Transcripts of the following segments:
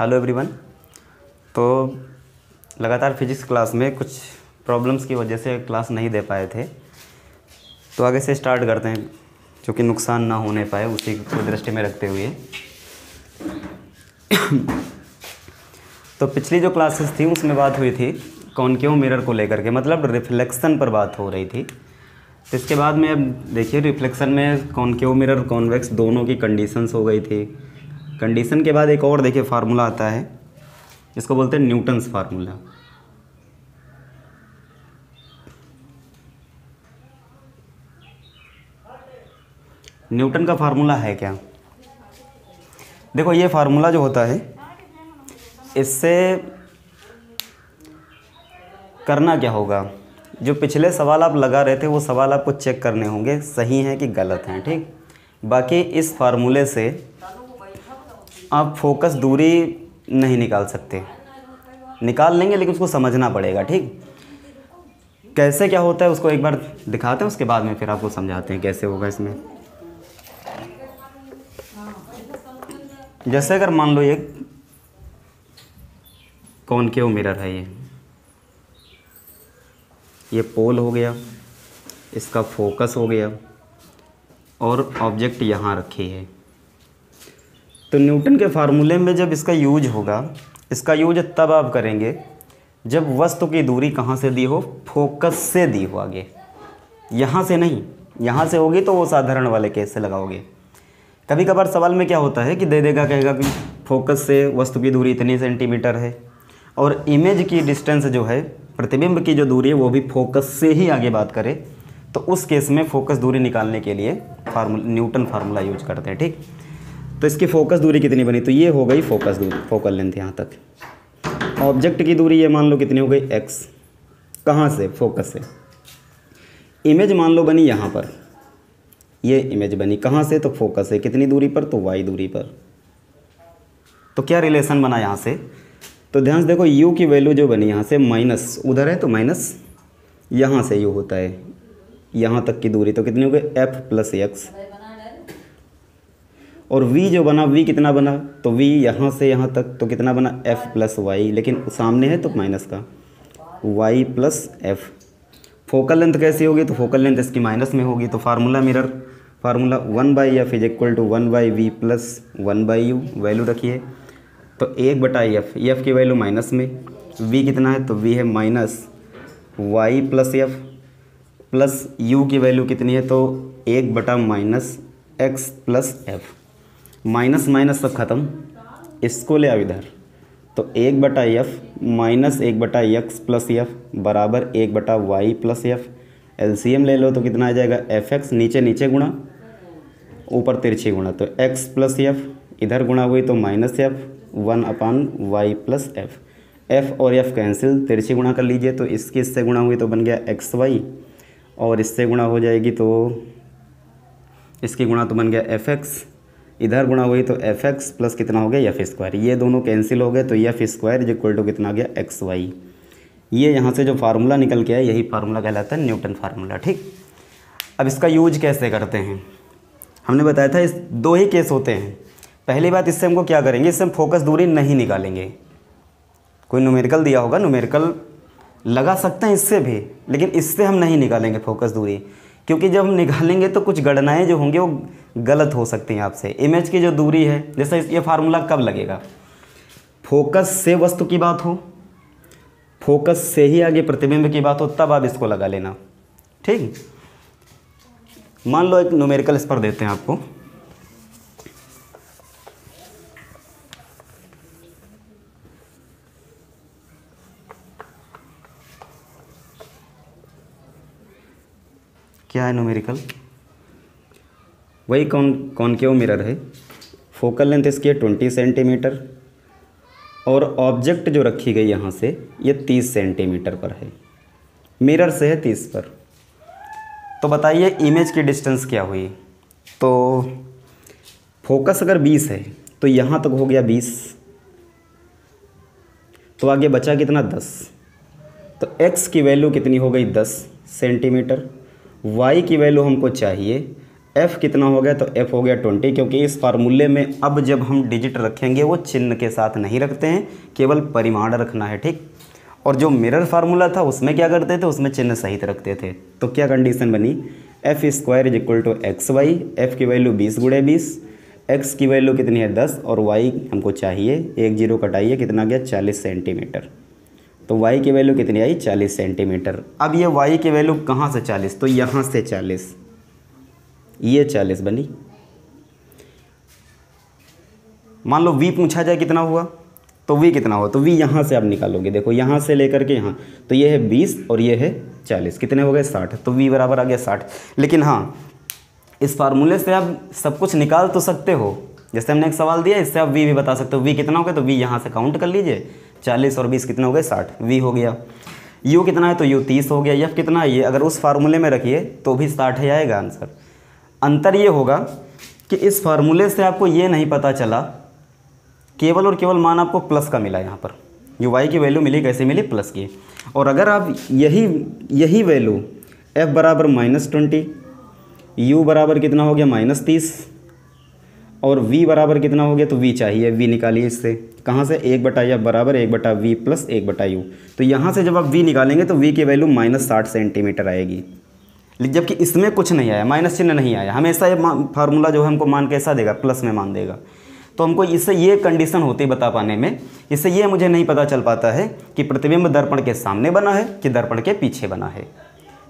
Hello everyone. तो लगातार physics class में कुछ प्रॉब्लम्स की वजह से क्लास नहीं दे पाए थे, तो आगे से स्टार्ट करते हैं, क्योंकि नुकसान ना होने पाए उसी को दृष्टि में रखते हुए। तो पिछली जो क्लासेस थी उसमें बात हुई थी कॉनकेव मिरर को लेकर के, मतलब रिफ्लेक्शन पर बात हो रही थी। तो इसके बाद में अब देखिए रिफ्लेक्शन में कॉनकेव मिरर कॉन्वेक्स दोनों की कंडीशंस हो गई थी। कंडीशन के बाद एक और देखिए फार्मूला आता है, इसको बोलते हैं न्यूटन्स फार्मूला। न्यूटन का फार्मूला है क्या? देखो ये फार्मूला जो होता है, इससे करना क्या होगा, जो पिछले सवाल आप लगा रहे थे वो सवाल आपको चेक करने होंगे सही हैं कि गलत हैं, ठीक। बाकी इस फार्मूले से आप फोकस दूरी नहीं निकाल सकते, निकाल लेंगे लेकिन उसको समझना पड़ेगा, ठीक। कैसे क्या होता है उसको एक बार दिखाते हैं, उसके बाद में फिर आपको समझाते हैं कैसे होगा इसमें। जैसे अगर मान लो ये कॉनकेव मिरर है, ये पोल हो गया, इसका फोकस हो गया और ऑब्जेक्ट यहाँ रखी है। तो न्यूटन के फार्मूले में जब इसका यूज होगा, इसका यूज तब आप करेंगे जब वस्तु की दूरी कहाँ से दी हो, फोकस से दी हो आगे, यहाँ से नहीं। यहाँ से होगी तो वो साधारण वाले केस से लगाओगे। कभी कभार सवाल में क्या होता है कि दे देगा, कहेगा कि फोकस से वस्तु की दूरी इतनी सेंटीमीटर है और इमेज की डिस्टेंस जो है, प्रतिबिंब की जो दूरी है वो भी फोकस से ही आगे बात करे, तो उस केस में फोकस दूरी निकालने के लिए न्यूटन फार्मूला यूज करते हैं, ठीक। तो इसकी फोकस दूरी कितनी बनी, तो ये हो गई फोकस दूरी, फोकल लेंथ यहाँ तक। ऑब्जेक्ट की दूरी ये मान लो कितनी हो गई x, कहाँ से, फोकस से। इमेज मान लो बनी यहाँ पर, ये इमेज बनी कहाँ से, तो फोकस से। कितनी दूरी पर, तो y दूरी पर। तो क्या रिलेशन बना यहाँ से, तो ध्यान से देखो u की वैल्यू जो बनी यहाँ से, माइनस उधर है तो माइनस यहाँ से u होता है यहाँ तक की दूरी, तो कितनी हो गई f प्लस x। और v जो बना, v कितना बना, तो v यहाँ से यहाँ तक तो कितना बना f प्लस वाई, लेकिन सामने है तो माइनस का y plus f। Focal length कैसी होगी, तो फोकल लेंथ इसकी माइनस में होगी। तो formula mirror formula 1/f is equal to 1/v plus 1/u, value रखिए। तो 1/f, f की वैल्यू माइनस में, v कितना है, तो v है minus y plus f plus u की वैल्यू कितनी है, तो 1/माइनस x plus f। Minus minus सब खत्म, इसको ले आओ इधर, तो 1/f minus 1/x plus f बराबर 1/y प्लस f। एलसीएम ले लो तो कितना आ जाएगा, fx, नीचे नीचे गुणा, ऊपर तिरछी गुणा, तो x प्लस f, इधर गुणा हुई तो minus f 1/y plus f। f और f कैंसिल, तिरछी गुणा कर लीजिए, तो इसकी इससे गुणा हुई तो बन गया xy, और इससे गुणा हो जाएगी तो इसकी गुणा तो बन गया fx, इधर गुणा हुई तो fx प्लस कितना हो गया f स्क्वायर। ये दोनों कैंसिल हो गए तो f square is equal to कितना आ गया xy। ये यहाँ से जो फार्मूला निकल के आया यही फार्मूला कहलाता है न्यूटन फार्मूला, ठीक। अब इसका यूज कैसे करते हैं, हमने बताया था इस दो ही केस होते हैं। पहली बात, इससे हमको क्या करेंगे, इससे हम फोकस दूरी नहीं निकालेंगे। कोई न्यूमेरिकल दिया होगा, न्यूमेरिकल लगा सकते हैं इससे भी, लेकिन इससे हम नहीं निकालेंगे फोकस दूरी, क्योंकि जब हम निकालेंगे तो कुछ गणनाएं जो होंगी वो गलत हो सकती हैं आपसे। इमेज की जो दूरी है, जैसे ये फार्मूला कब लगेगा, फोकस से वस्तु की बात हो, फोकस से ही आगे प्रतिबिंब की बात हो, तब आप इसको लगा लेना, ठीक। मान लो एक न्यूमेरिकल इस पर देते हैं आपको, क्या है न्यूमेरिकल, वही कॉनकेव मिरर है। फोकल लेंथ इसकी है 20 सेंटीमीटर और ऑब्जेक्ट जो रखी गई यहाँ से ये 30 सेंटीमीटर पर है, मिरर से है 30 पर। तो बताइए इमेज की डिस्टेंस क्या हुई, तो फोकस अगर 20 है तो यहाँ तक हो गया 20, तो आगे बचा कितना 10, तो x की वैल्यू कितनी हो गई 10 सेंटीमीटर, y की वैल्यू हमको चाहिए f कितना हो गया, तो f हो गया 20, क्योंकि इस फार्मूले में अब जब हम डिजिट रखेंगे वो चिन्ह के साथ नहीं रखते हैं, केवल परिमाण रखना है, ठीक। और जो मिरर फार्मूला था उसमें क्या करते थे, उसमें चिन्ह सहित रखते थे। तो क्या कंडीशन बनी, F square is equal to X Y, F की वैल्यू 20 गुणे 20, एक्स की वैल्यू कितनी है 10 और वाई हमको चाहिए, एक जीरो कटाइए, कितना गया 40 सेंटीमीटर। तो वाई की वैल्यू कितनी आई 40 सेंटीमीटर। अब ये वाई की वैल्यू कहाँ से 40, तो यहाँ से 40, ये 40 बनी। मान लो v पूछा जाए कितना हुआ, तो v कितना हुआ, तो v यहाँ से आप निकालोगे, देखो यहाँ से लेकर के यहाँ, तो ये है 20 और ये है 40, कितने हो गए 60, तो v बराबर आ गया 60। लेकिन हाँ, इस फार्मूले से आप सब कुछ निकाल तो सकते हो, जैसे हमने एक सवाल दिया इससे आप v भी बता सकते हो, v कितना हो गया, तो v यहाँ से काउंट कर लीजिए, 40 और 20 कितना हो गए 60, v हो गया। u कितना है, तो u 30 हो गया। f कितना है, ये अगर उस फार्मूले में रखिए तो भी 60 ही आएगा आंसर। अंतर ये होगा कि इस फार्मूले से आपको ये नहीं पता चला, केवल और केवल मान आपको प्लस का मिला, यहाँ पर जो y की वैल्यू मिली कैसे मिली, प्लस की। और अगर आप यही वैल्यू f बराबर -20, u बराबर कितना हो गया -30 और v बराबर कितना हो गया, तो v चाहिए, v निकालिए इससे, कहाँ से 1/f बराबर 1/v प्लस 1/u। तो यहाँ से जब आप v निकालेंगे तो v की वैल्यू -60 सेंटीमीटर आएगी, जबकि इसमें कुछ नहीं आया, माइनस चिन्ह नहीं आया। हमेशा ये फार्मूला जो है हमको मान कैसा देगा, प्लस में मान देगा। तो हमको इससे ये कंडीशन होती है बता पाने में, इससे ये मुझे नहीं पता चल पाता है कि प्रतिबिंब दर्पण के सामने बना है कि दर्पण के पीछे बना है,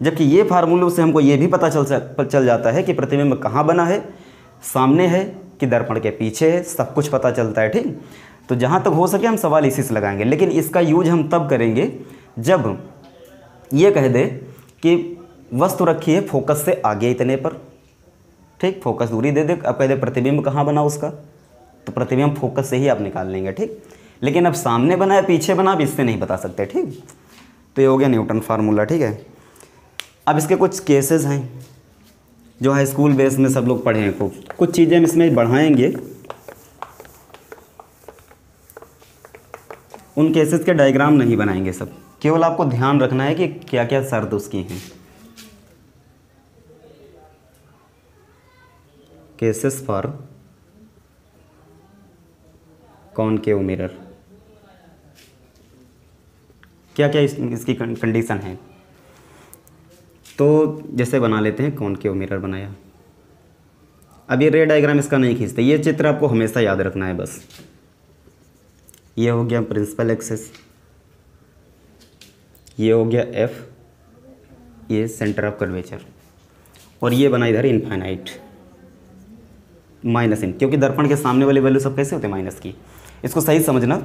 जबकि ये फार्मूलों से हमको ये भी पता चल जाता है कि प्रतिबिंब कहाँ बना है, सामने है कि दर्पण के पीछे है, सब कुछ पता चलता है, ठीक। तो जहाँ तक हो सके हम सवाल इसी से लगाएंगे, लेकिन इसका यूज हम तब करेंगे जब ये कह दे कि वस्तु रखी है फोकस से आगे इतने पर, ठीक, फोकस दूरी दे दे, अब कह दे प्रतिबिंब कहाँ बना उसका, तो प्रतिबिंब फोकस से ही आप निकाल लेंगे, ठीक। लेकिन अब सामने बना है पीछे बना, आप इससे नहीं बता सकते, ठीक। तो ये हो गया न्यूटन फार्मूला, ठीक है। अब इसके कुछ केसेस हैं जो हाई स्कूल बेस में सब लोग पढ़े हैं खूब, कुछ चीज़ें हम इसमें बढ़ाएंगे, उन केसेस के डायग्राम नहीं बनाएंगे सब, केवल आपको ध्यान रखना है कि क्या क्या शर्त उसकी हैं। केसेस फॉर कॉनकेव मिरर, क्या क्या इसकी कंडीशन है। तो जैसे बना लेते हैं, कॉनकेव मिरर बनाया, अब ये रे डायग्राम इसका नहीं खींचते, ये चित्र आपको हमेशा याद रखना है बस। ये हो गया प्रिंसिपल एक्सिस, ये हो गया एफ, ये सेंटर ऑफ कर्वेचर, और ये बना इधर इनफाइनाइट माइनस इन, क्योंकि दर्पण के सामने वाली वैल्यू सब कैसे होते हैं माइनस की। इसको सही समझना,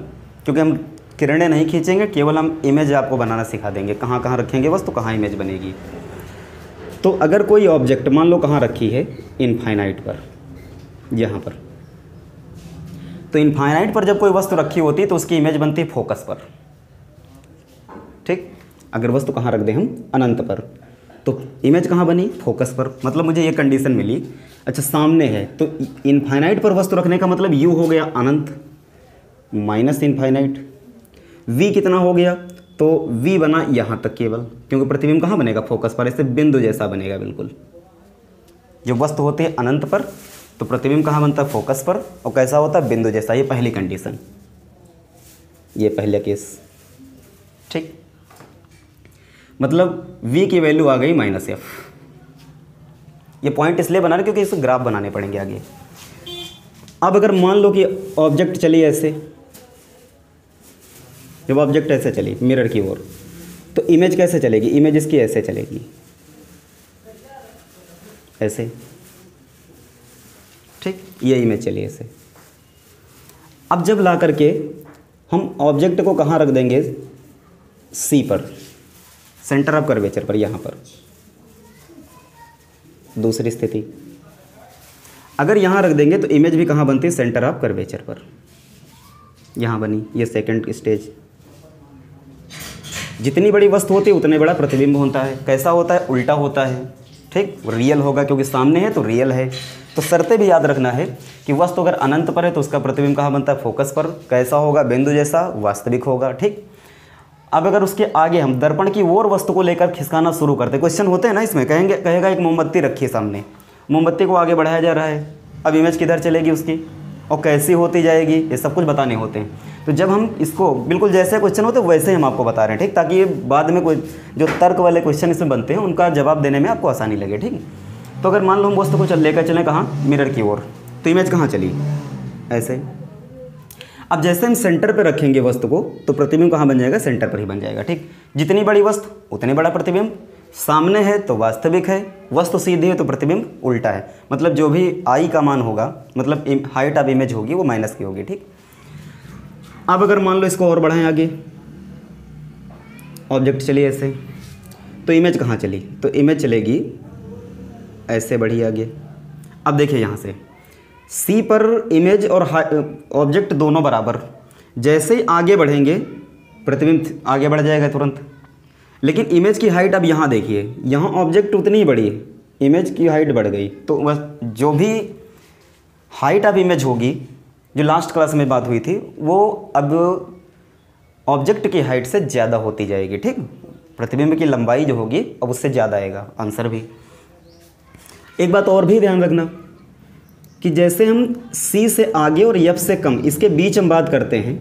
क्योंकि हम किरणें नहीं खींचेंगे, केवल हम इमेज आपको बनाना सिखा देंगे, कहाँ कहाँ रखेंगे बस, तो कहाँ इमेज बनेगी। तो अगर कोई ऑब्जेक्ट मान लो कहाँ रखी है, इनफाइनाइट पर, यहाँ पर, तो इनफाइनाइट पर जब कोई वस्तु रखी होती है तो उसकी इमेज बनती है फोकस पर, ठीक। अगर वस्तु कहाँ रख दें हम, अनंत पर, तो इमेज कहाँ बनी, फोकस पर। मतलब मुझे ये कंडीशन मिली, अच्छा सामने है, तो इनफाइनाइट पर वस्तु रखने का मतलब यू हो गया अनंत माइनस इनफाइनाइट, v कितना हो गया, तो v बना यहाँ तक केवल, क्योंकि प्रतिबिंब कहाँ बनेगा, फोकस पर, इससे बिंदु जैसा बनेगा बिल्कुल। जो वस्तु होती है अनंत पर तो प्रतिबिंब कहाँ बनता है, फोकस पर, और कैसा होता है, बिंदु जैसा। ये पहली कंडीशन, ये पहला केस, ठीक। मतलब v की वैल्यू आ गई -f। ये पॉइंट इसलिए बना रहे क्योंकि इसको ग्राफ बनाने पड़ेंगे आगे। अब अगर मान लो कि ऑब्जेक्ट चली ऐसे, जब ऑब्जेक्ट ऐसे चली मिरर की ओर, तो इमेज कैसे चलेगी, इमेज इसकी ऐसे चलेगी, ऐसे, ठीक, ये इमेज चली ऐसे। अब जब ला करके हम ऑब्जेक्ट को कहाँ रख देंगे, सी पर, सेंटर ऑफ कर्वेचर पर, यहाँ पर। दूसरी स्थिति, अगर यहाँ रख देंगे तो इमेज भी कहाँ बनती है, सेंटर ऑफ कर्वेचर पर, यहाँ बनी। ये सेकंड स्टेज। जितनी बड़ी वस्तु होती है उतने बड़ा प्रतिबिंब होता है। कैसा होता है, उल्टा होता है, ठीक, रियल होगा, क्योंकि सामने है तो रियल है। तो शर्तें भी याद रखना है कि वस्तु अगर अनंत पर है तो उसका प्रतिबिंब कहाँ बनता है, फोकस पर। कैसा होगा, बिंदु जैसा, वास्तविक होगा, ठीक। अब अगर उसके आगे हम दर्पण की ओर वस्तु को लेकर खिसकाना शुरू करते, क्वेश्चन होते हैं ना इसमें, कहेगा एक मोमबत्ती रखी है सामने मोमबत्ती को आगे बढ़ाया जा रहा है, अब इमेज किधर चलेगी उसकी और कैसी होती जाएगी, ये सब कुछ बताने होते हैं। तो जब हम इसको बिल्कुल जैसे क्वेश्चन होते हैं वैसे ही हम आपको बता रहे हैं, ठीक, ताकि ये बाद में कोई जो तर्क वाले क्वेश्चन इसमें बनते हैं उनका जवाब देने में आपको आसानी लगे, ठीक। तो अगर मान लो हम वस्तु को लेकर चलें कहाँ, मिरर की ओर, तो इमेज कहाँ चली, ऐसे। अब जैसे हम सेंटर पर रखेंगे वस्तु को तो प्रतिबिंब कहाँ बन जाएगा, सेंटर पर ही बन जाएगा, ठीक। जितनी बड़ी वस्तु उतने बड़ा प्रतिबिंब, सामने है तो वास्तविक है, वस्तु सीधी है तो प्रतिबिंब उल्टा है, मतलब जो भी आई का मान होगा, मतलब हाइट ऑफ इमेज होगी वो माइनस की होगी, ठीक। अब अगर मान लो इसको और बढ़ाएं आगे, ऑब्जेक्ट चली ऐसे, तो इमेज कहाँ चली, तो इमेज चलेगी ऐसे बढ़ी आगे। अब देखिए यहाँ से सी पर इमेज और ऑब्जेक्ट दोनों बराबर, जैसे ही आगे बढ़ेंगे प्रतिबिंब आगे बढ़ जाएगा तुरंत। लेकिन इमेज की हाइट अब यहाँ देखिए, यहाँ ऑब्जेक्ट उतनी ही बड़ी है, इमेज की हाइट बढ़ गई, तो बस जो भी हाइट ऑफ इमेज होगी, जो लास्ट क्लास में बात हुई थी, वो अब ऑब्जेक्ट की हाइट से ज़्यादा होती जाएगी, ठीक। प्रतिबिंब की लंबाई जो होगी अब उससे ज़्यादा आएगा आंसर भी। एक बात और भी ध्यान रखना कि जैसे हम सी से आगे और एफ से कम इसके बीच हम बात करते हैं,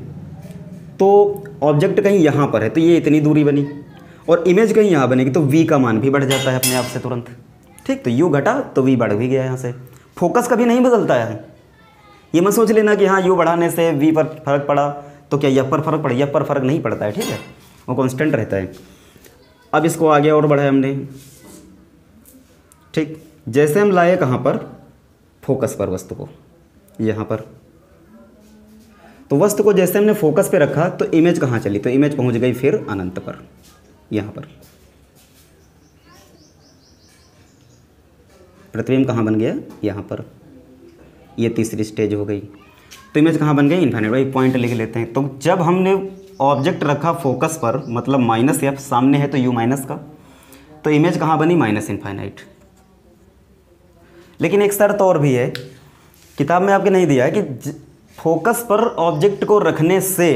तो ऑब्जेक्ट कहीं यहाँ पर है तो ये इतनी दूरी बनी, और इमेज कहीं यहाँ बनेगी तो v का मान भी बढ़ जाता है अपने आप से तुरंत, ठीक। तो u घटा तो v बढ़ भी गया यहाँ से। फोकस कभी नहीं बदलता है, ये मत सोच लेना कि हाँ u बढ़ाने से v पर फर्क पड़ा तो क्या f पर फर्क पड़ा, f पर फर्क नहीं पड़ता है, ठीक है, वो कांस्टेंट रहता है। अब इसको आगे और बढ़ाया हमने, ठीक। जैसे हम लाए कहाँ पर, फोकस पर वस्तु को, यहाँ पर, तो वस्तु को जैसे हमने फोकस पे रखा तो इमेज कहाँ चली, तो इमेज पहुँच गई फिर अनंत पर, यहाँ पर। प्रतिबिंब कहाँ बन गया, यहाँ पर, ये तीसरी स्टेज हो गई। तो इमेज कहाँ बन गई, इनफाइनाइट। भाई पॉइंट लिख लेते हैं। तो जब हमने ऑब्जेक्ट रखा फोकस पर, मतलब माइनस एफ, सामने है तो यू माइनस का, तो इमेज कहाँ बनी, माइनस इनफाइनाइट। लेकिन एक शर्त और भी है, किताब में आपके नहीं दिया है कि फोकस पर ऑब्जेक्ट को रखने से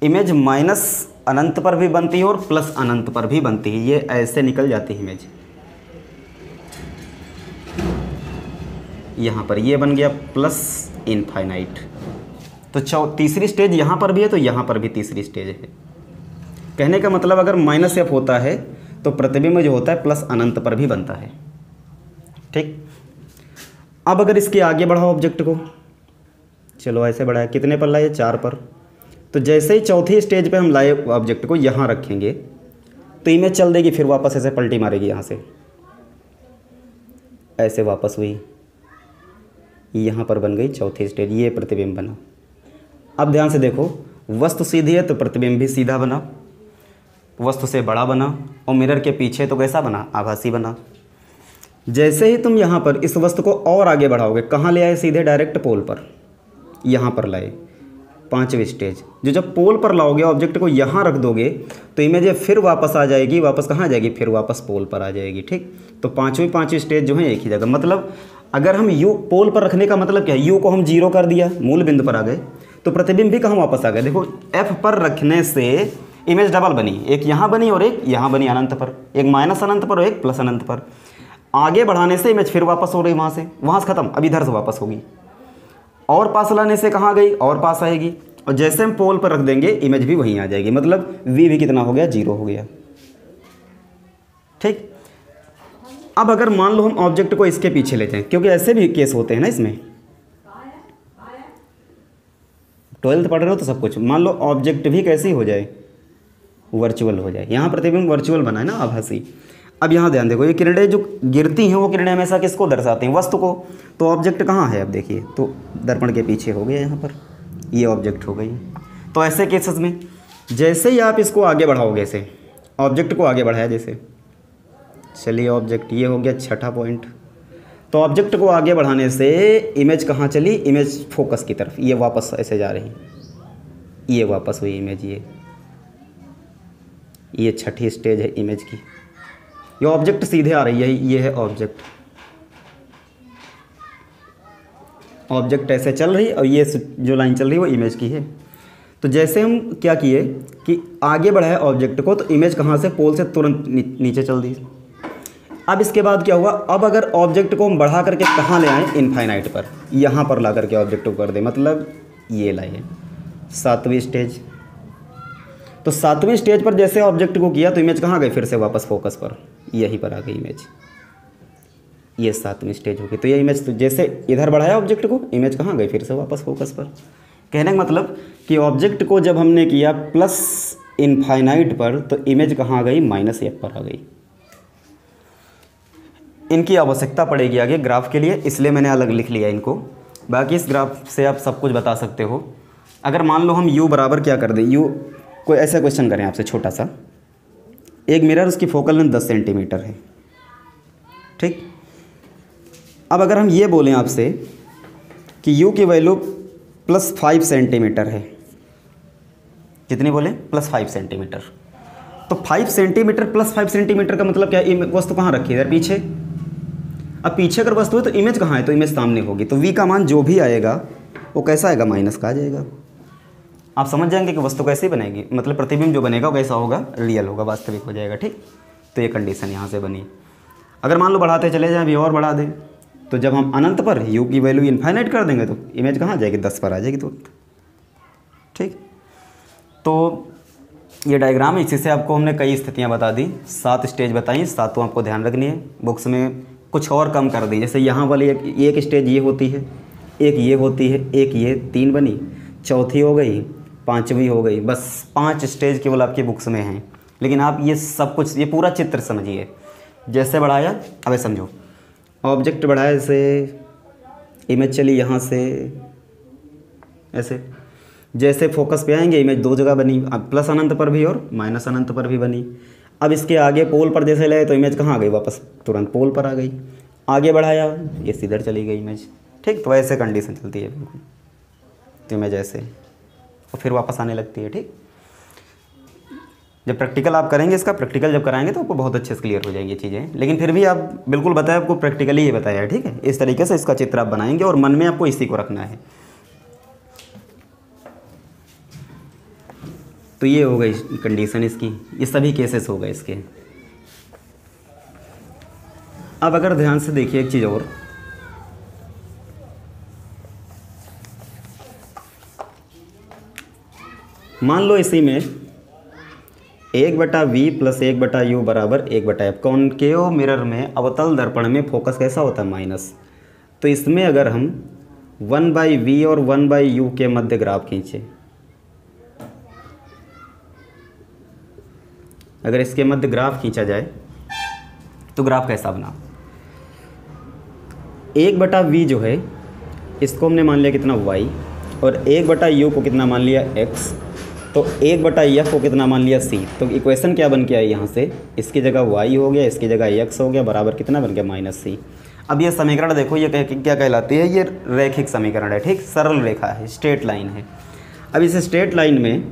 इमेज माइनस अनंत पर भी बनती है और प्लस अनंत पर भी बनती है, ये ऐसे निकल जाती है इमेज। यहाँ पर ये बन गया प्लस इनफाइनाइट। तो तीसरी स्टेज यहाँ पर भी है तो यहाँ पर भी तीसरी स्टेज है। कहने का मतलब अगर माइनस एफ होता है तो प्रतिबिंब जो होता है प्लस अनंत पर भी बनता है, ठीक। अब अगर इसके आगे बढ़ाओ ऑब्जेक्ट को, चलो ऐसे बढ़ाया, कितने पर लाए, 4 पर। तो जैसे ही चौथी स्टेज पे हम लाए ऑब्जेक्ट को, यहाँ रखेंगे तो इमेज चल देगी, फिर वापस ऐसे पलटी मारेगी, यहाँ से ऐसे वापस हुई, यहाँ पर बन गई चौथी स्टेज, ये प्रतिबिंब बना। अब ध्यान से देखो, वस्तु सीधी है तो प्रतिबिंब भी सीधा बना, वस्तु से बड़ा बना, और मिरर के पीछे तो कैसा बना, आभासी बना। जैसे ही तुम यहाँ पर इस वस्तु को और आगे बढ़ाओगे, कहाँ ले आए, सीधे डायरेक्ट पोल पर, यहाँ पर लाए, 5वीं स्टेज। जो जब पोल पर लाओगे ऑब्जेक्ट को, यहाँ रख दोगे तो इमेज फिर वापस आ जाएगी, वापस कहाँ आ जाएगी, फिर वापस पोल पर आ जाएगी, ठीक। तो पाँचवीं स्टेज जो है एक ही जगह। मतलब अगर हम यू पोल पर रखने का मतलब क्या है, यू को हम 0 कर दिया, मूल बिंदु पर आ गए, तो प्रतिबिंब भी कहाँ वापस आ गए। देखो एफ पर रखने से इमेज डबल बनी, एक यहाँ बनी और एक यहाँ बनी अनंत पर, एक माइनस अनंत पर और एक प्लस अनंत पर। आगे बढ़ाने से इमेज फिर वापस हो रही, वहाँ से ख़त्म, अब इधर से वापस होगी, और पास लाने से कहाँ गई, और पास आएगी, और जैसे हम पोल पर रख देंगे इमेज भी वहीं आ जाएगी। मतलब v भी कितना हो गया, 0 हो गया, ठीक। अब अगर मान लो हम ऑब्जेक्ट को इसके पीछे ले जाएं, क्योंकि ऐसे भी केस होते हैं ना, इसमें 12th पढ़ रहे हो तो सब कुछ, मान लो ऑब्जेक्ट भी कैसी हो जाए, वर्चुअल हो जाए। यहाँ प्रतिबिंब वर्चुअल बना है ना, आभासी। अब यहाँ ध्यान देखो, ये किरणें जो गिरती हैं वो किरणें हमेशा किसको दर्शाती हैं, वस्तु को। तो ऑब्जेक्ट कहाँ है, अब देखिए, तो दर्पण के पीछे हो गया, यहाँ पर ये ऑब्जेक्ट हो गई। तो ऐसे केसेस में जैसे ही आप इसको आगे बढ़ाओगे, ऐसे ऑब्जेक्ट को आगे बढ़ाया जैसे, चलिए ऑब्जेक्ट ये हो गया 6ठा पॉइंट। तो ऑब्जेक्ट को आगे बढ़ाने से इमेज कहाँ चली, इमेज फोकस की तरफ, ये वापस ऐसे जा रही, ये वापस हुई इमेज, ये 6ठी स्टेज है इमेज की। ये ऑब्जेक्ट सीधे आ रही है, ये है ऑब्जेक्ट, ऑब्जेक्ट ऐसे चल रही और ये जो लाइन चल रही है वो इमेज की है। तो जैसे हम क्या किए कि आगे बढ़ाए ऑब्जेक्ट को, तो इमेज कहाँ से, पोल से तुरंत नीचे चल दी। अब इसके बाद क्या हुआ, अब अगर ऑब्जेक्ट को हम बढ़ा करके कहाँ ले आए, इनफाइनाइट पर, यहाँ पर ला करके ऑब्जेक्ट को कर दे, मतलब ये लाए 7वीं स्टेज। तो 7वीं स्टेज पर जैसे ऑब्जेक्ट को किया तो इमेज कहाँ गई, फिर से वापस फोकस पर, यहीं पर आ गई इमेज, ये 7वीं स्टेज होगी। तो ये इमेज तो जैसे इधर बढ़ाया ऑब्जेक्ट को, इमेज कहाँ गई, फिर से वापस फोकस पर। कहने का मतलब कि ऑब्जेक्ट को जब हमने किया प्लस इनफाइनाइट पर तो इमेज कहाँ गई, -f पर आ गई। इनकी आवश्यकता पड़ेगी आगे ग्राफ के लिए, इसलिए मैंने अलग लिख लिया इनको। बाकी इस ग्राफ से आप सब कुछ बता सकते हो। अगर मान लो हम u बराबर क्या कर दें, u कोई ऐसा क्वेश्चन करें आपसे छोटा सा, एक मिरर उसकी फोकल लेंथ 10 सेंटीमीटर है, ठीक। अब अगर हम ये बोलें आपसे कि u की वैल्यू +5 सेंटीमीटर है, कितनी बोले, +5 सेंटीमीटर, तो 5 सेंटीमीटर +5 सेंटीमीटर का मतलब क्या है, वस्तु कहाँ रखी है, इधर पीछे। अब पीछे अगर वस्तु है तो इमेज कहाँ है, तो इमेज सामने होगी, तो v का मान जो भी आएगा वो कैसा आएगा, माइनस का आ जाएगा। आप समझ जाएंगे कि वस्तु कैसी बनेगी, मतलब प्रतिबिंब जो बनेगा वो कैसा होगा, रियल होगा, वास्तविक हो जाएगा, ठीक। तो ये कंडीशन यहाँ से बनी। अगर मान लो बढ़ाते चले जाएं, अभी और बढ़ा दें, तो जब हम अनंत पर u की वैल्यू इनफाइनाइट कर देंगे तो इमेज कहाँ जाएगी, 10 पर आ जाएगी तुरंत, ठीक। तो ये डायग्राम है, इसी से आपको हमने कई स्थितियाँ बता दी, 7 स्टेज बताई, 7 आपको ध्यान रखनी है। बुक्स में कुछ और कम कर दी, जैसे यहाँ वाली एक स्टेज ये होती है, एक ये होती है, एक ये, 3 बनी, चौथी हो गई, 5वीं हो गई, बस 5 स्टेज केवल आपकी बुक्स में हैं। लेकिन आप ये सब कुछ, ये पूरा चित्र समझिए। जैसे बढ़ाया, अब समझो, ऑब्जेक्ट बढ़ाया, जैसे इमेज चली यहाँ से ऐसे, जैसे फोकस पे आएंगे इमेज 2 जगह बनी, अब प्लस अनंत पर भी और माइनस अनंत पर भी बनी। अब इसके आगे पोल पर जैसे ले तो इमेज कहाँ आ गई, वापस तुरंत पोल पर आ गई। आगे बढ़ाया, ये सीधर चली गई इमेज, ठीक। तो ऐसे कंडीशन चलती है बिल्कुल, तो इमेज ऐसे और फिर वापस आने लगती है, ठीक। जब प्रैक्टिकल आप करेंगे, इसका प्रैक्टिकल जब कराएंगे तो आपको बहुत अच्छे से क्लियर हो जाएंगी चीज़ें। लेकिन फिर भी आप बिल्कुल बताया, आपको प्रैक्टिकली ही बताया है, ठीक है। इस तरीके से इसका चित्र आप बनाएंगे और मन में आपको इसी को रखना है। तो ये हो गई कंडीशन इसकी, ये सभी केसेस हो गए इसके। अब अगर ध्यान से देखिए एक चीज़ और, मान लो इसी में 1/v + 1/u बराबर 1/f। कॉनकेव मिरर में, अवतल दर्पण में फोकस कैसा होता है, माइनस। तो इसमें अगर हम 1/v और 1/u के मध्य ग्राफ खींचे, अगर इसके मध्य ग्राफ खींचा जाए तो ग्राफ कैसा बना, 1/v जो है इसको हमने मान लिया कितना, y, और 1/u को कितना मान लिया, x, तो 1/f को कितना मान लिया, c। तो इक्वेशन क्या बन के आई यहाँ से, इसकी जगह y हो गया, इसकी जगह x हो गया, बराबर कितना बन गया, -c। अब ये समीकरण देखो, ये क्या कहलाती है, ये रैखिक समीकरण है, ठीक, सरल रेखा है, स्ट्रेट लाइन है। अब इस स्ट्रेट लाइन में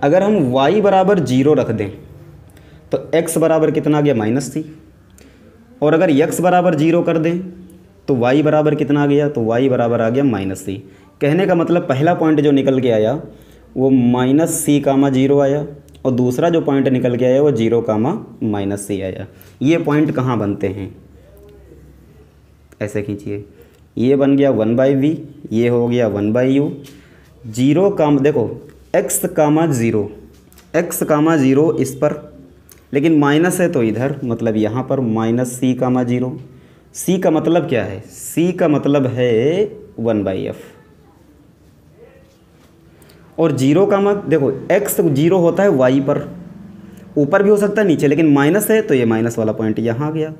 अगर हम y बराबर 0 रख दें तो x बराबर कितना आ गया, -c, और अगर x बराबर 0 कर दें तो y बराबर कितना आ गया, तो y बराबर आ गया -c। कहने का मतलब पहला पॉइंट जो निकल के आया वो -c,0 आया, और दूसरा जो पॉइंट निकल के आया वो 0,-c आया। ये पॉइंट कहाँ बनते हैं, ऐसे खींचिए, ये बन गया 1/v, ये हो गया 1/u, 0, देखो x,0, x,0 इस पर, लेकिन माइनस है तो इधर, मतलब यहाँ पर -c,0। c का मतलब क्या है, c का मतलब है 1/f, और 0, देखो x 0 होता है y पर, ऊपर भी हो सकता है नीचे, लेकिन माइनस है तो ये माइनस वाला पॉइंट यहाँ आ गया,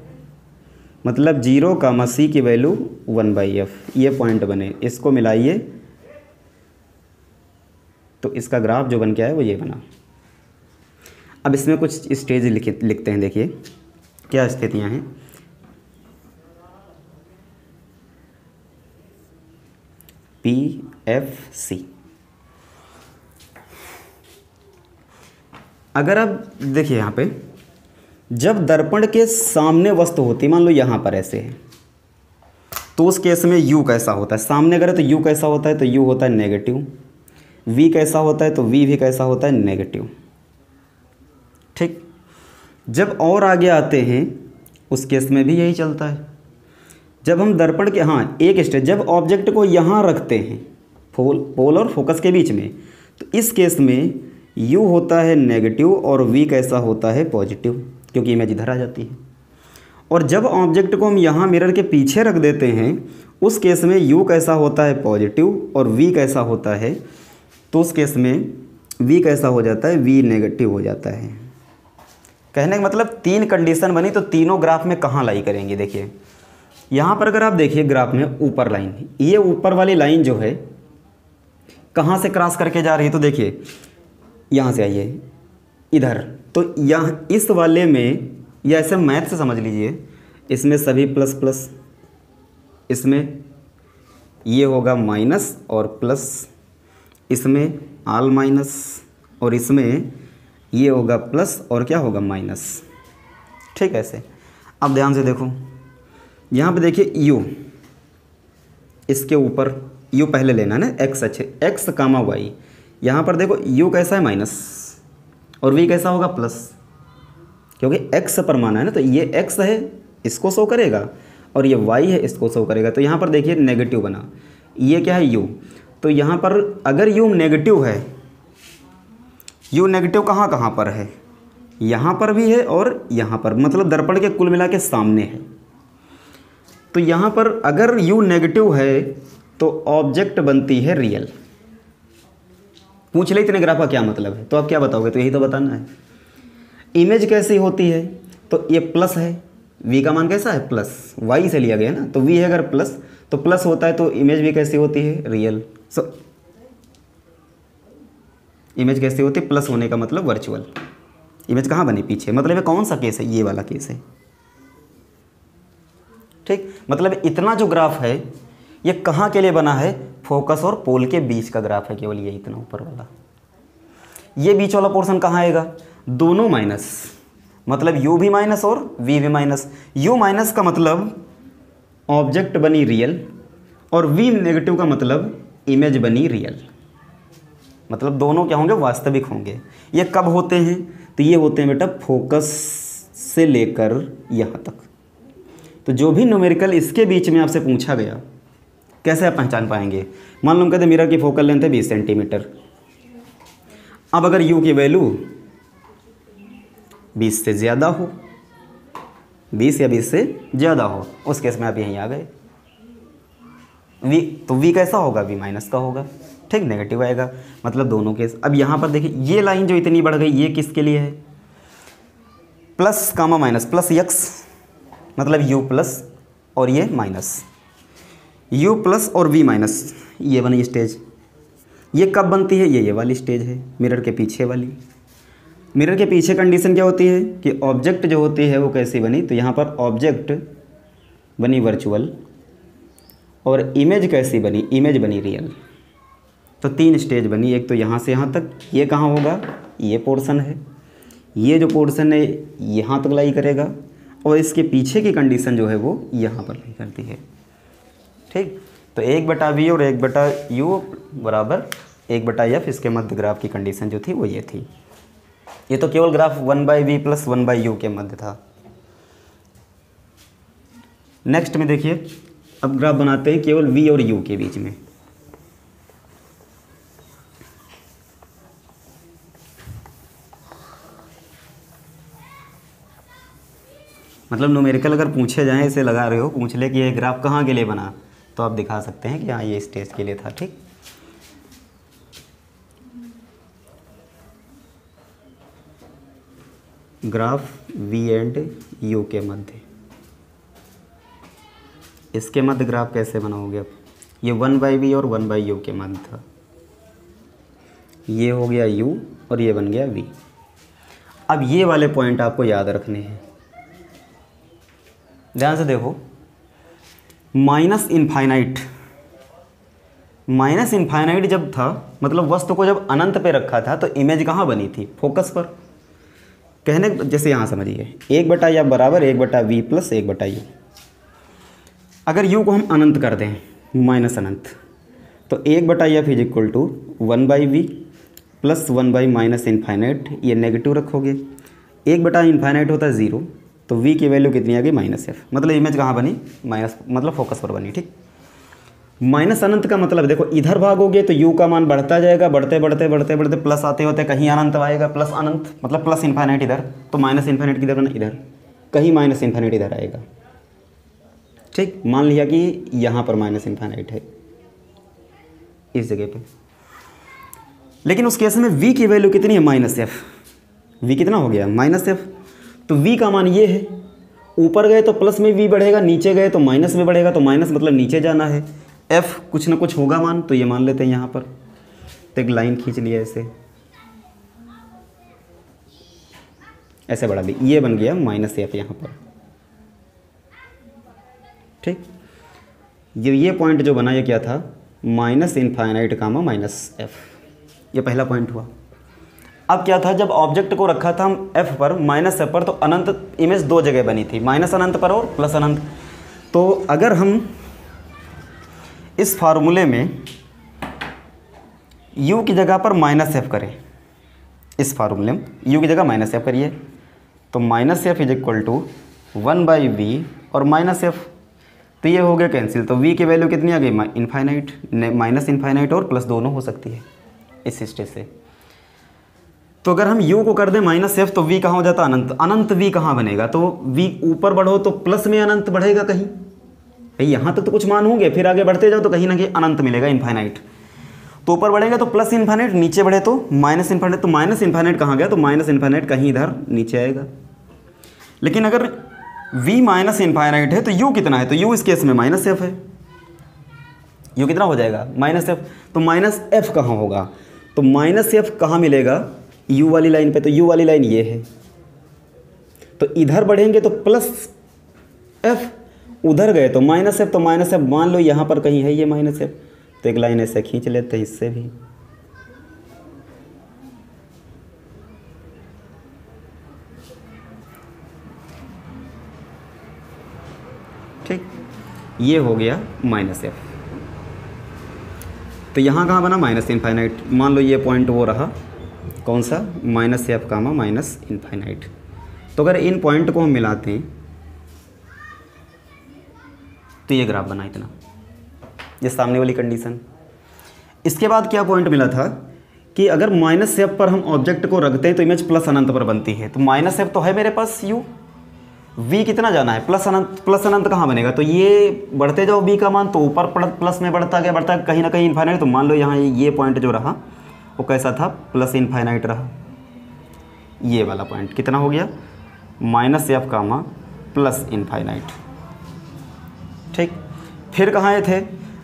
मतलब 0, c की वैल्यू 1/f, ये पॉइंट बने। इसको मिलाइए तो इसका ग्राफ जो बन के आया वो ये बना। अब इसमें कुछ स्टेज लिखते हैं, देखिए क्या स्थितियां हैं। PFC। अगर अब देखिए यहाँ पे, जब दर्पण के सामने वस्तु होती है, मान लो यहाँ पर ऐसे है, तो उस केस में U कैसा होता है, सामने अगर है तो U कैसा होता है, तो U होता है नेगेटिव, V कैसा होता है, तो V भी कैसा होता है, नेगेटिव, ठीक। जब और आगे आते हैं उस केस में भी यही चलता है। जब हम दर्पण के, हाँ एक स्टेज, जब ऑब्जेक्ट को यहाँ रखते हैं पोल और फोकस के बीच में, तो इस केस में u होता है नेगेटिव और v कैसा होता है पॉजिटिव, क्योंकि इमेज इधर आ जाती है। और जब ऑब्जेक्ट को हम यहाँ मिरर के पीछे रख देते हैं, उस केस में u कैसा होता है पॉजिटिव और v कैसा होता है, तो उस केस में v कैसा हो जाता है, v नेगेटिव हो जाता है। कहने का मतलब 3 कंडीशन बनी, तो तीनों ग्राफ में कहाँ लाई करेंगे। देखिए यहाँ पर अगर आप देखिए ग्राफ में ऊपर लाइन, ये ऊपर वाली लाइन जो है कहाँ से क्रॉस करके जा रही है, तो देखिए यहाँ से आइए इधर, तो यहाँ इस वाले में, या ऐसे मैथ से समझ लीजिए, इसमें सभी प्लस प्लस, इसमें ये होगा माइनस और प्लस, इसमें ऑल माइनस, और इसमें ये होगा प्लस और क्या होगा माइनस। ठीक है ऐसे। अब ध्यान से देखो, यहाँ पे देखिए u, इसके ऊपर u पहले लेना है ना, x अच्छे, x कामा y, यहाँ पर देखो u कैसा है माइनस और v कैसा होगा प्लस, क्योंकि x पर माना है ना, तो ये x है इसको शो करेगा और ये y है इसको शो करेगा। तो यहाँ पर देखिए नेगेटिव बना, ये क्या है u, तो यहाँ पर अगर u नेगेटिव है, u नेगेटिव कहाँ कहाँ पर है, यहाँ पर भी है और यहाँ पर, मतलब दर्पण के कुल मिला के सामने है। तो यहाँ पर अगर u नेगेटिव है तो ऑब्जेक्ट बनती है रियल। पूछ ले इतने ग्राफ का क्या मतलब है, तो आप क्या बताओगे, तो यही तो बताना है। इमेज कैसी होती है, तो ये प्लस है, v का मान कैसा है प्लस, y से लिया गया ना, तो v है अगर प्लस तो प्लस होता है, तो इमेज भी कैसी होती है रियल। सो इमेज कैसी होती है, प्लस होने का मतलब वर्चुअल। इमेज कहाँ बनी पीछे, मतलब ये कौन सा केस है, ये वाला केस है। ठीक, मतलब इतना जो ग्राफ है ये कहाँ के लिए बना है, फोकस और पोल के बीच का ग्राफ है केवल, ये इतना ऊपर वाला। ये बीच वाला पोर्शन कहाँ आएगा, दोनों माइनस, मतलब u भी माइनस और v भी माइनस। u माइनस का मतलब ऑब्जेक्ट बनी रियल और v नेगेटिव का मतलब इमेज बनी रियल, मतलब दोनों क्या होंगे, वास्तविक होंगे। ये कब होते हैं, तो ये होते हैं बेटा फोकस से लेकर यहाँ तक। तो जो भी न्यूमेरिकल इसके बीच में आपसे पूछा गया, कैसे आप पहचान पाएंगे। मान लो हम कहते हैं मिरर की फोकल लेंथ है 20 सेंटीमीटर। अब अगर u की वैल्यू 20 से ज़्यादा हो, 20 या 20 से ज़्यादा हो, उस केस में आप यहीं आ गए। v, तो v कैसा होगा, v माइनस का होगा। ठीक, नेगेटिव आएगा, मतलब दोनों केस। अब यहाँ पर देखिए ये लाइन जो इतनी बढ़ गई, ये किसके लिए है, plus comma minus, plus x मतलब u प्लस और ये माइनस, u प्लस और v माइनस, ये बनी स्टेज। ये कब बनती है, ये वाली स्टेज है, मिरर के पीछे वाली। मिरर के पीछे कंडीशन क्या होती है कि ऑब्जेक्ट जो होती है वो कैसी बनी, तो यहाँ पर ऑब्जेक्ट बनी वर्चुअल और इमेज कैसी बनी, इमेज बनी रियल। तो 3 स्टेज बनी, एक तो यहाँ से यहाँ तक, ये कहाँ होगा, ये पोर्शन है, ये जो पोर्शन है यहाँ तक लाई करेगा, और इसके पीछे की कंडीशन जो है वो यहाँ पर लाई करती है। ठीक, तो 1/v और 1/u बराबर 1/f, इसके मध्य ग्राफ की कंडीशन जो थी वो ये थी। ये तो केवल ग्राफ 1/v प्लस 1/u के मध्य था। नेक्स्ट में देखिए, अब ग्राफ बनाते हैं केवल v और u के बीच में। मतलब न्यूमेरिकल अगर पूछे जाएँ, इसे लगा रहे हो, पूछ ले कि ये ग्राफ कहाँ के लिए बना, तो आप दिखा सकते हैं कि हाँ ये स्टेज के लिए था। ठीक, ग्राफ v एंड u के मध्य, इसके मध्य ग्राफ कैसे बनाओगे अब, ये 1/v और 1/u के मध्य था, ये हो गया u और ये बन गया v। अब ये वाले पॉइंट आपको याद रखने हैं, ध्यान से देखो। माइनस इनफाइनाइट जब था, मतलब वस्तु को जब अनंत पे रखा था, तो इमेज कहाँ बनी थी, फोकस पर। कहने जैसे यहाँ समझिए, 1/f बराबर 1/v प्लस 1/u। अगर u को हम अनंत कर दें, माइनस अनंत, तो 1/f is equal to 1/v plus 1/- infinite, ये नेगेटिव रखोगे। 1/इनफाइनाइट होता है 0, तो v की वैल्यू कितनी आ गई -f, मतलब इमेज कहाँ बनी, माइनस मतलब फोकस पर बनी। ठीक, माइनस अनंत का मतलब देखो इधर भागोगे तो u का मान बढ़ता जाएगा, बढ़ते बढ़ते बढ़ते बढ़ते प्लस आते होते कहीं अनंत आएगा, प्लस अनंत मतलब प्लस इन्फाइनाइट इधर, तो माइनस इन्फाइनाइट किधर बना, इधर कहीं माइनस इन्फाइनाइट इधर आएगा। ठीक, मान लिया कि यहाँ पर माइनस इन्फाइनाइट है इस जगह पे, लेकिन उस केस में v की वैल्यू कितनी है, -f। v कितना हो गया, -f, तो v का मान ये है, ऊपर गए तो प्लस में v बढ़ेगा, नीचे गए तो माइनस में बढ़ेगा, तो माइनस मतलब नीचे जाना है, f कुछ ना कुछ होगा मान, तो ये मान लेते हैं यहाँ पर, तो एक लाइन खींच लिया ऐसे बढ़ा दी, ये बन गया -f यहाँ पर। ठीक, ये पॉइंट जो बना ये क्या था, माइनस इन्फाइनाइट कामा -f, ये पहला पॉइंट हुआ। अब क्या था, जब ऑब्जेक्ट को रखा था हम f पर, -f पर, तो अनंत इमेज दो जगह बनी थी, माइनस अनंत पर और प्लस अनंत। तो अगर हम इस फार्मूले में u की जगह पर -f करें, इस फार्मूले में u की जगह -f करिए, तो -f is equal to 1/v और -f, तो ये हो गया कैंसिल, तो v की वैल्यू कितनी आ गई, इन्फाइनाइट, माइनस इन्फाइनाइट और प्लस दोनों हो सकती है इस स्टेज से। तो अगर हम u को कर दें -f तो v कहाँ हो जाता, अनंत, अनंत v कहाँ बनेगा, तो v ऊपर बढ़ो तो प्लस में अनंत बढ़ेगा कहीं, भाई यहाँ तक तो कुछ मान होंगे, फिर आगे बढ़ते जाओ तो कहीं ना कहीं अनंत मिलेगा, इन्फाइनाइट। तो ऊपर बढ़ेगा तो प्लस इन्फाइनाइट, नीचे बढ़े तो माइनस इन्फाइनाइट, तो माइनस इन्फाइनाइट कहाँ गया, तो माइनस इन्फाइनाइट कहीं इधर नीचे आएगा। लेकिन अगर v माइनस इन्फाइनाइट है तो u कितना है, तो u इस केस में -f है, u कितना हो जाएगा, -f, तो -f कहाँ होगा, तो -f कहाँ मिलेगा, u वाली लाइन पे, तो u वाली लाइन ये है, तो इधर बढ़ेंगे तो प्लस f, उधर गए तो -f, तो -f मान लो यहाँ पर कहीं है ये -f, तो एक लाइन ऐसे खींच लेते हैं इससे भी। ठीक, ये हो गया -f, तो यहाँ कहाँ बना, माइनस इन्फाइनाइट, मान लो ये पॉइंट वो रहा कौन सा, -f कामा माइनस इन्फाइनाइट। तो अगर इन पॉइंट को हम मिलाते हैं तो ये ग्राफ बना इतना, ये सामने वाली कंडीशन। इसके बाद क्या पॉइंट मिला था कि अगर -f पर हम ऑब्जेक्ट को रखते हैं तो इमेज प्लस अनंत पर बनती है, तो -f तो है मेरे पास u, v कितना जाना है, प्लस अनंत, प्लस अनंत कहाँ बनेगा, तो ये बढ़ते जाओ v का मान, तो ऊपर प्लस में बढ़ता गया कहीं ना कहीं इन्फाइनाइट, तो मान लो यहाँ ये पॉइंट जो रहा वो कैसा था, प्लस इन्फाइनाइट रहा, ये वाला पॉइंट कितना हो गया, -f कामा प्लस इन्फाइनाइट। ठीक, फिर कहाँ ये थे,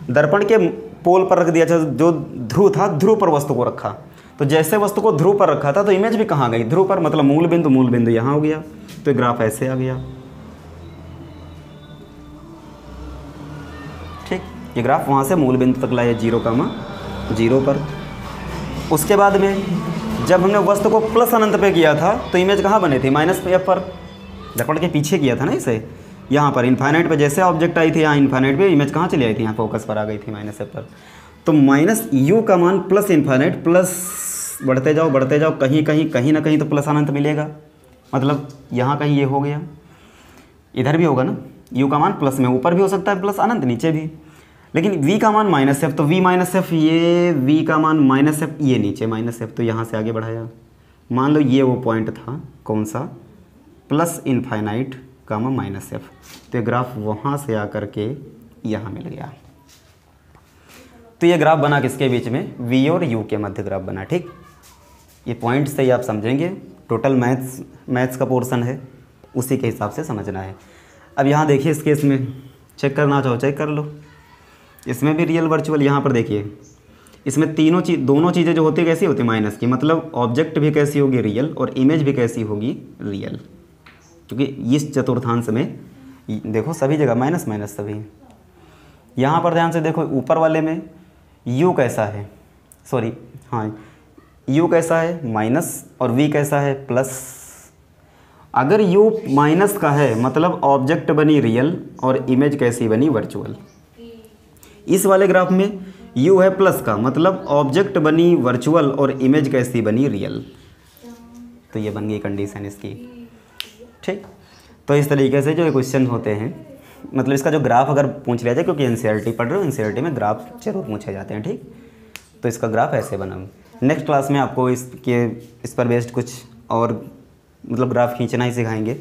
दर्पण के पोल पर रख दिया, जो ध्रुव था ध्रुव पर वस्तु को रखा, तो जैसे वस्तु को ध्रुव पर रखा था तो इमेज भी कहाँ गई, ध्रुव पर, मतलब मूल बिंदु यहाँ हो गया, तो ग्राफ ऐसे आ गया। ठीक, ये ग्राफ वहाँ से मूल बिंदु तक लाया 0,0 पर। उसके बाद में जब हमने वस्तु को प्लस अनंत पे किया था तो इमेज कहाँ बने थी, -f पर, दर्पण के पीछे किया था ना इसे, यहाँ पर इन्फाइनाइट पे जैसे ऑब्जेक्ट आई थी, यहाँ इन्फाइनाइट पे इमेज कहाँ चली आई थी, यहाँ फोकस पर आ गई थी -f पर। तो -u का मान प्लस इन्फाइनाइट, प्लस बढ़ते जाओ कहीं ना कहीं तो प्लस अनंत मिलेगा, मतलब यहाँ कहीं ये हो गया, इधर भी होगा ना, u का मान प्लस में ऊपर भी हो सकता है, प्लस अनंत नीचे भी, लेकिन v का मान -f, तो v -f, ये v का मान -f, ये नीचे -f, तो यहाँ से आगे बढ़ाया, मान लो ये वो पॉइंट था कौन सा, प्लस इन्फाइनाइट कामा -f, तो ये ग्राफ वहाँ से आकर के यहाँ मिल गया। तो ये ग्राफ बना किसके बीच में, v और u के मध्य ग्राफ बना। ठीक, ये पॉइंट से ही आप समझेंगे, टोटल मैथ्स का पोर्शन है, उसी के हिसाब से समझना है। अब यहाँ देखिए इस केस में चेक करना चाहो चेक कर लो, इसमें भी रियल वर्चुअल, यहाँ पर देखिए इसमें दोनों चीज़ें जो होती है कैसी होती है, माइनस की, मतलब ऑब्जेक्ट भी कैसी होगी, रियल, और इमेज भी कैसी होगी, रियल, क्योंकि इस चतुर्थांश में देखो सभी जगह माइनस माइनस सभी। यहाँ पर ध्यान से देखो ऊपर वाले में u कैसा है, सॉरी हाँ u कैसा है माइनस और v कैसा है प्लस। अगर u माइनस का है मतलब ऑब्जेक्ट बनी रियल और इमेज कैसी बनी वर्चुअल। इस वाले ग्राफ में u है प्लस का मतलब ऑब्जेक्ट बनी वर्चुअल और इमेज कैसी बनी रियल। तो ये बन गई कंडीशन इसकी। ठीक, तो इस तरीके से जो क्वेश्चन होते हैं, मतलब इसका जो ग्राफ अगर पूछ लिया जाए, क्योंकि एनसीईआरटी पढ़ रहे हो, एनसीईआरटी में ग्राफ जरूर पूछे जाते हैं, ठीक। तो इसका ग्राफ ऐसे बना। नेक्स्ट क्लास में आपको इस पर बेस्ड कुछ और मतलब ग्राफ खींचना ही सिखाएंगे।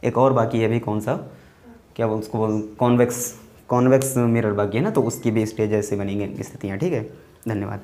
एक और बाकी है भी, कौन सा, क्या उसको बोल, कॉन्वेक्स मिरर बाकी है ना, तो उसकी भी स्टेज ऐसे बनेंगे स्थितियाँ, ठीक है। धन्यवाद।